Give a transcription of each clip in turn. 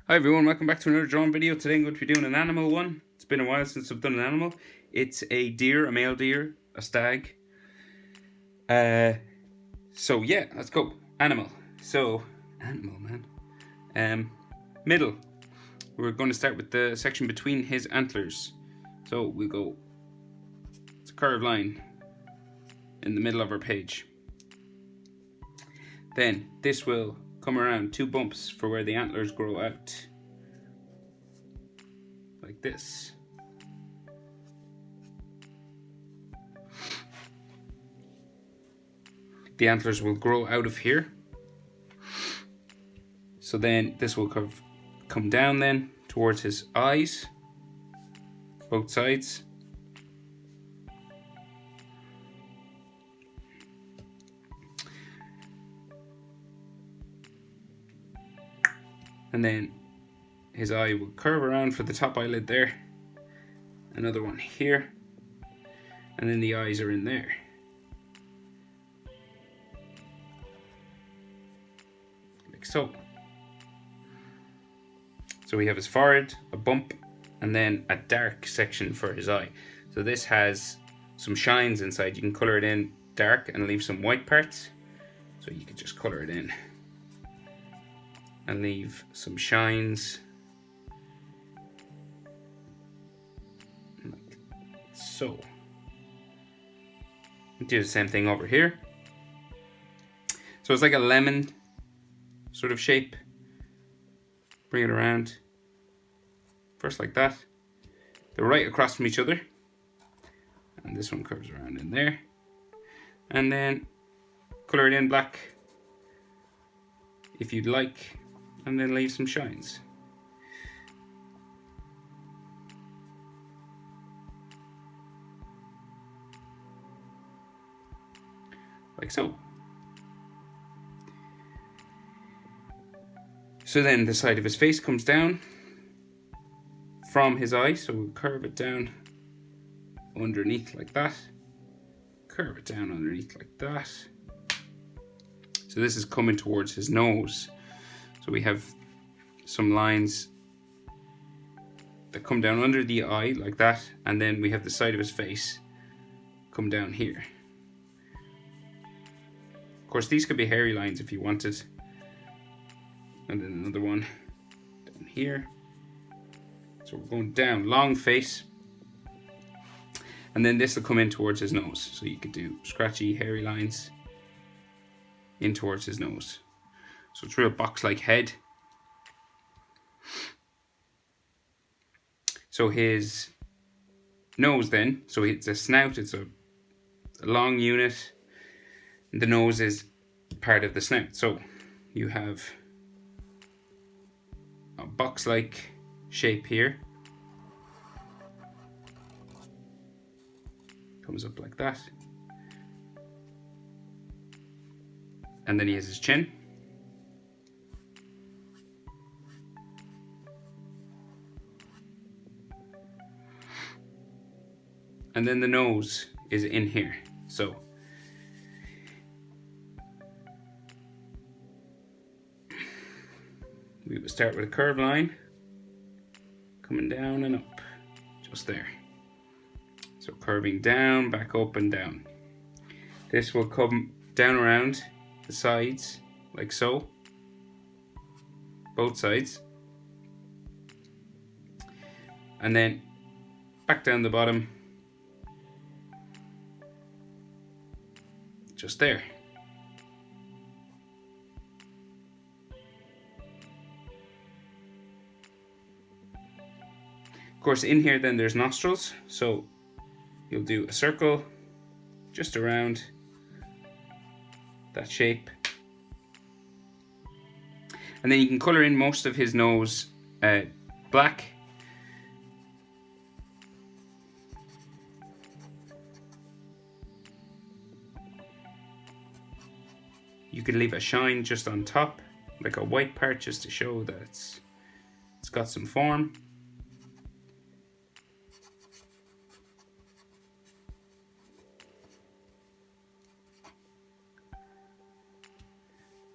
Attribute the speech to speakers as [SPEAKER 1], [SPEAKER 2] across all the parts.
[SPEAKER 1] Hi everyone, welcome back to another drawing video. Today I'm going to be doing an animal one. It's been a while since I've done an animal. It's a deer, a male deer, a stag. So yeah, let's go. Animal. So, animal, man. Middle. We're going to start with the section between his antlers. So we'll go, it's a curved line in the middle of our page. Then this will come around 2 bumps for where the antlers grow out. Like this. The antlers will grow out of here. So then this will come down then towards his eyes, both sides. And then his eye will curve around for the top eyelid there. Another one here. And then the eyes are in there. Like so. So we have his forehead, a bump, and then a dark section for his eye. So this has some shines inside. You can color it in dark and leave some white parts. So you could just color it in and leave some shines. Like so. Do the same thing over here. So it's like a lemon sort of shape. Bring it around. First like that. They're right across from each other. And this one curves around in there. And then color it in black if you'd like. And then leave some shines. Like so. So then the side of his face comes down from his eye, so we'll curve it down underneath like that. Curve it down underneath like that. So this is coming towards his nose. So we have some lines that come down under the eye like that, and then we have the side of his face come down here. Of course, these could be hairy lines if you wanted. And then another one down here. So we're going down, long face. And then this will come in towards his nose. So you could do scratchy, hairy lines in towards his nose. So it's real box-like head. So his nose then, so it's a snout, it's a long unit. And the nose is part of the snout. So you have a box-like shape here. Comes up like that. And then he has his chin. And then the nose is in here. So we will start with a curved line coming down and up, just there. So curving down, back up and down. This will come down around the sides, like so, both sides. And then back down the bottom, just there. Of course, in here then there's nostrils, so you'll do a circle just around that shape. And then you can color in most of his nose black. You can leave a shine just on top, like a white part, just to show that it's got some form.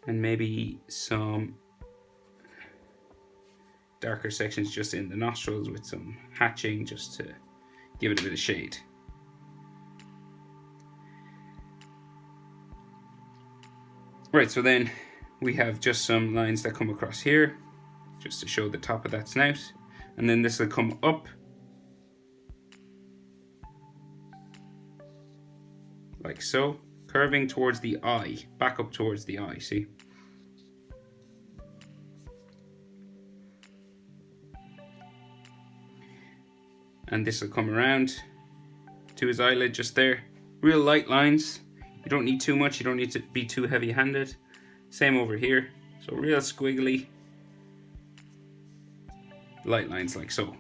[SPEAKER 1] And maybe some darker sections just in the nostrils with some hatching just to give it a bit of shade. Right, so then we have just some lines that come across here just to show the top of that snout, and then this will come up like so, curving towards the eye, back up towards the eye, see? And this will come around to his eyelid just there. Real light lines. You don't need too much, you don't need to be too heavy-handed. Same over here. So real squiggly light lines like so.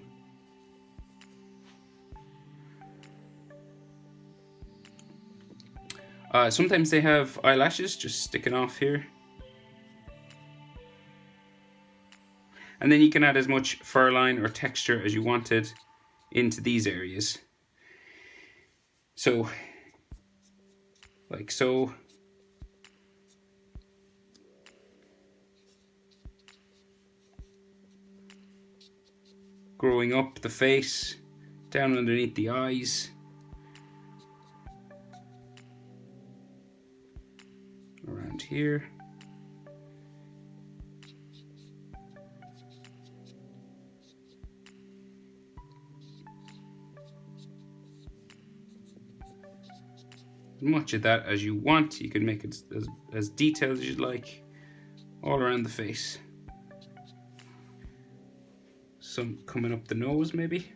[SPEAKER 1] Sometimes they have eyelashes just sticking off here. And then you can add as much fur line or texture as you wanted into these areas. So, like so. Growing up the face, down underneath the eyes. Around here. As much of that as you want. You can make it as detailed as you'd like, all around the face. Some coming up the nose maybe,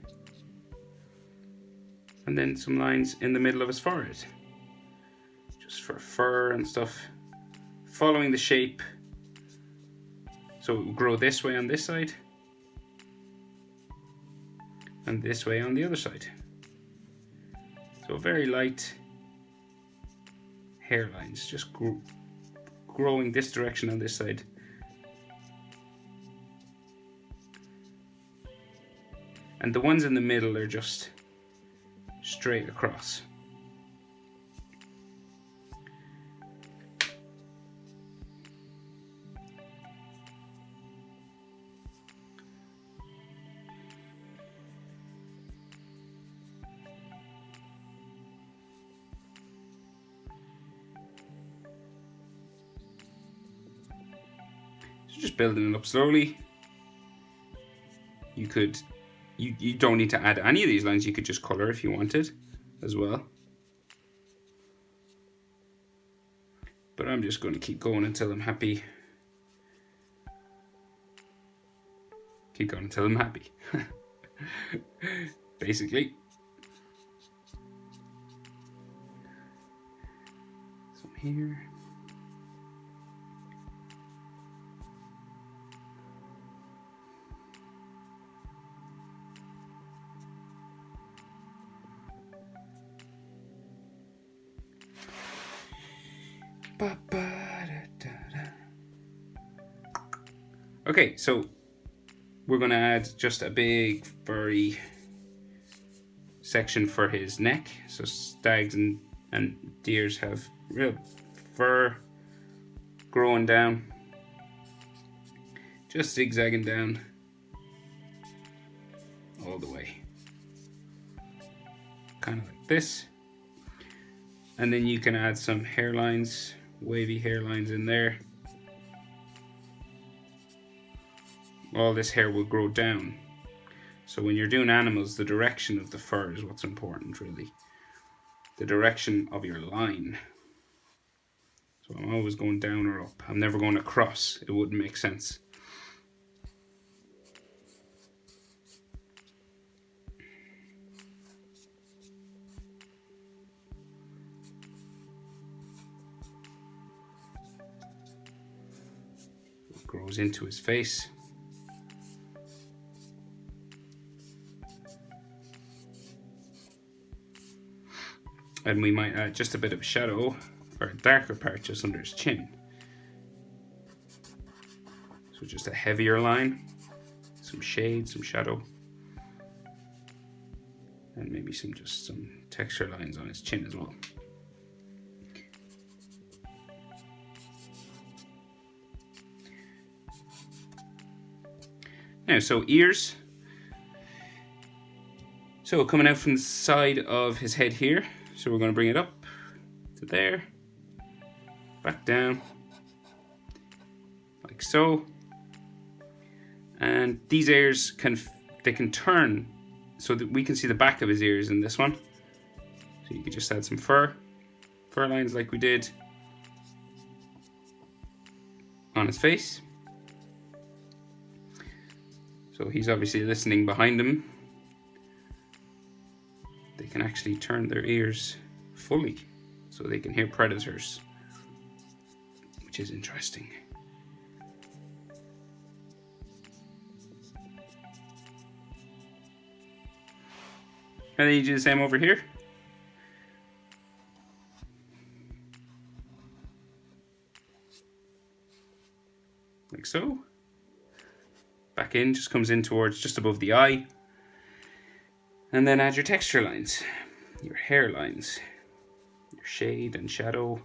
[SPEAKER 1] and then some lines in the middle of his forehead, just for fur and stuff, following the shape. So it will grow this way on this side, and this way on the other side. So very light hairlines, just growing this direction on this side. And the ones in the middle are just straight across. So just building it up slowly. You don't need to add any of these lines, you could just color if you wanted as well. But I'm just going to keep going until I'm happy. Keep going until I'm happy. Basically. Some here. Okay, so we're going to add just a big furry section for his neck. So stags and deers have real fur growing down, just zigzagging down all the way, kind of like this. And then you can add some hairlines, wavy hairlines in there. All this hair will grow down. So when you're doing animals, the direction of the fur is what's important, really. The direction of your line. So I'm always going down or up. I'm never going across. It wouldn't make sense. It grows into his face. And we might add just a bit of shadow or a darker part just under his chin. So just a heavier line, some shade, some shadow, and maybe some texture lines on his chin as well. Now, so ears. So coming out from the side of his head here. So we're going to bring it up to there, back down, like so. And these ears can turn so that we can see the back of his ears in this one. So you could just add some fur lines like we did on his face. So he's obviously listening behind him. They can actually turn their ears fully so they can hear predators, which is interesting. And then you do the same over here. Like so. Back in, just comes in towards just above the eye. And then add your texture lines, your hair lines, your shade and shadow.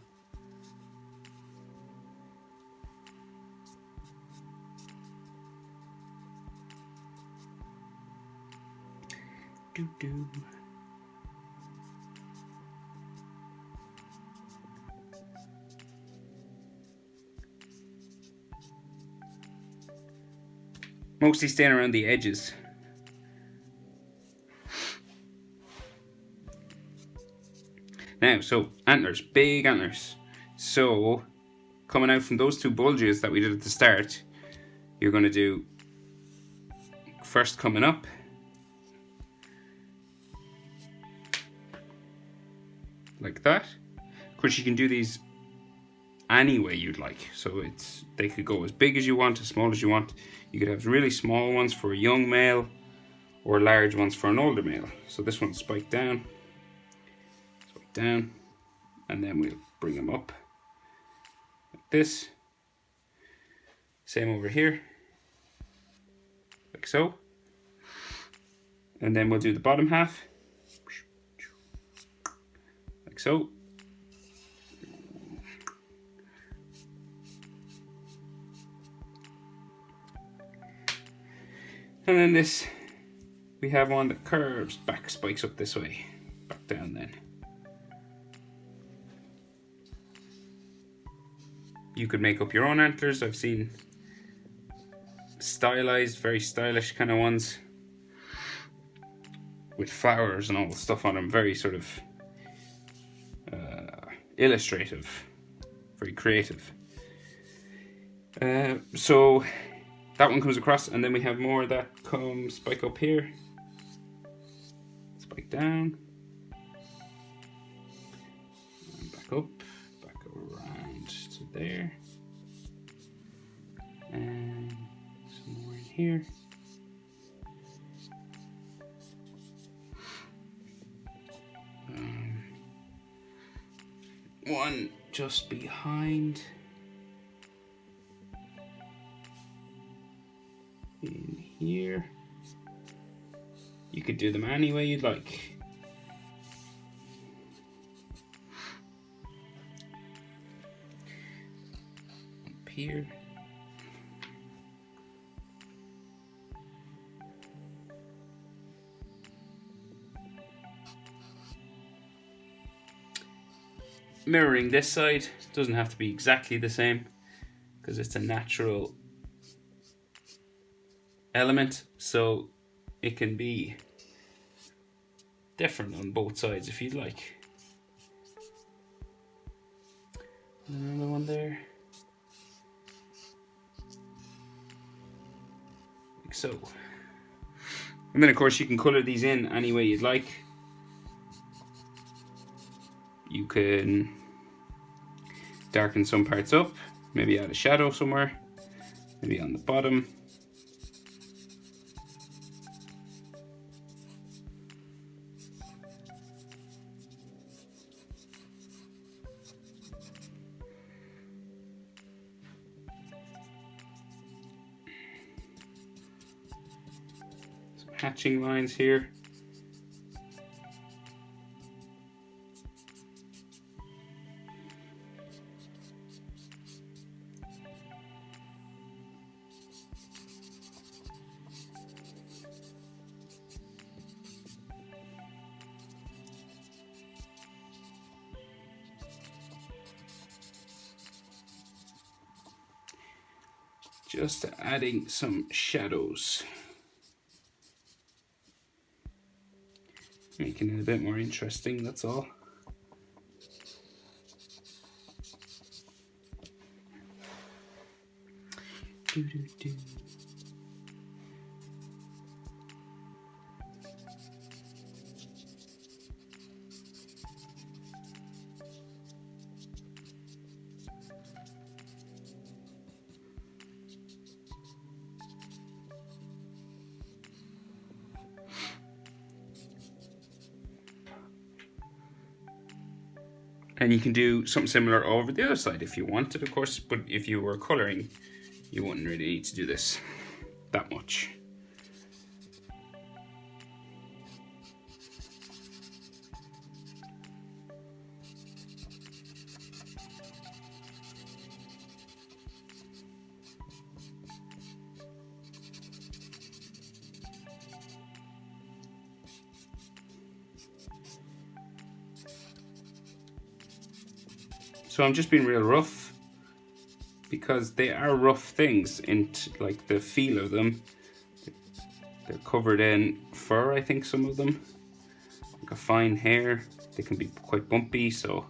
[SPEAKER 1] Doo-doo. Mostly staying around the edges. Now, so antlers, big antlers. So coming out from those two bulges that we did at the start, you're going to do first coming up, like that. Of course, you can do these any way you'd like. So they could go as big as you want, as small as you want. You could have really small ones for a young male or large ones for an older male. So this one's spiked down, and then we'll bring them up like this. Same over here, like so. And then we'll do the bottom half, like so. And then this, we have one that curves back, spikes up this way, back down then. You could make up your own antlers. I've seen stylized, very stylish kind of ones with flowers and all the stuff on them. Very sort of illustrative, very creative. So that one comes across, and then we have more that come spike up here, spike down, and back up, back around to there, and some more in here. One just behind in here. You could do them any way you'd like. Up here. Mirroring this side, doesn't have to be exactly the same because it's a natural element, so it can be different on both sides if you'd like. Another one there, like so. And then of course you can colour these in any way you'd like. You can darken some parts up, maybe add a shadow somewhere, maybe on the bottom. Some hatching lines here. Just adding some shadows. Making it a bit more interesting, that's all. And you can do something similar over the other side if you wanted, of course, but if you were coloring, you wouldn't really need to do this that much. So I'm just being real rough because they are rough things, into like the feel of them. They're covered in fur, I think, some of them. Like a fine hair. They can be quite bumpy, so.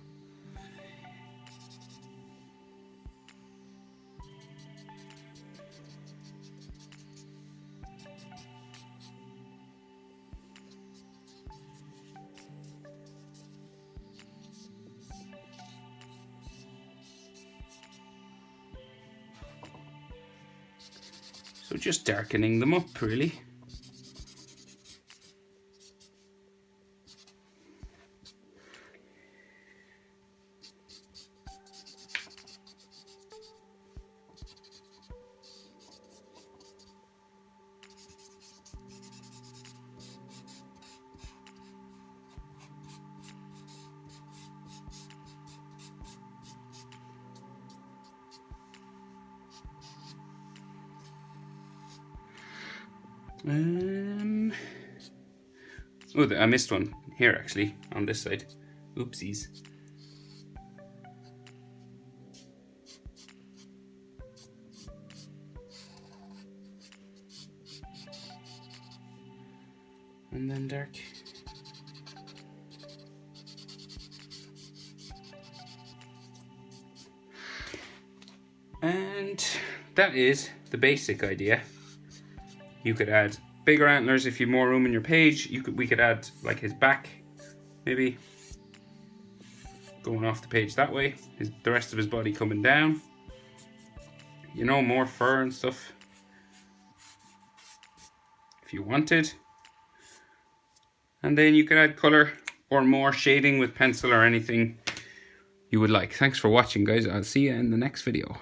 [SPEAKER 1] So just darkening them up, really. Oh, I missed one here actually, on this side. Oopsies. And then dark. And that is the basic idea. You could add bigger antlers if you have more room in your page. We could add like his back, maybe going off the page that way. The rest of his body coming down. You know, more fur and stuff if you wanted. And then you could add color or more shading with pencil or anything you would like. Thanks for watching, guys. I'll see you in the next video.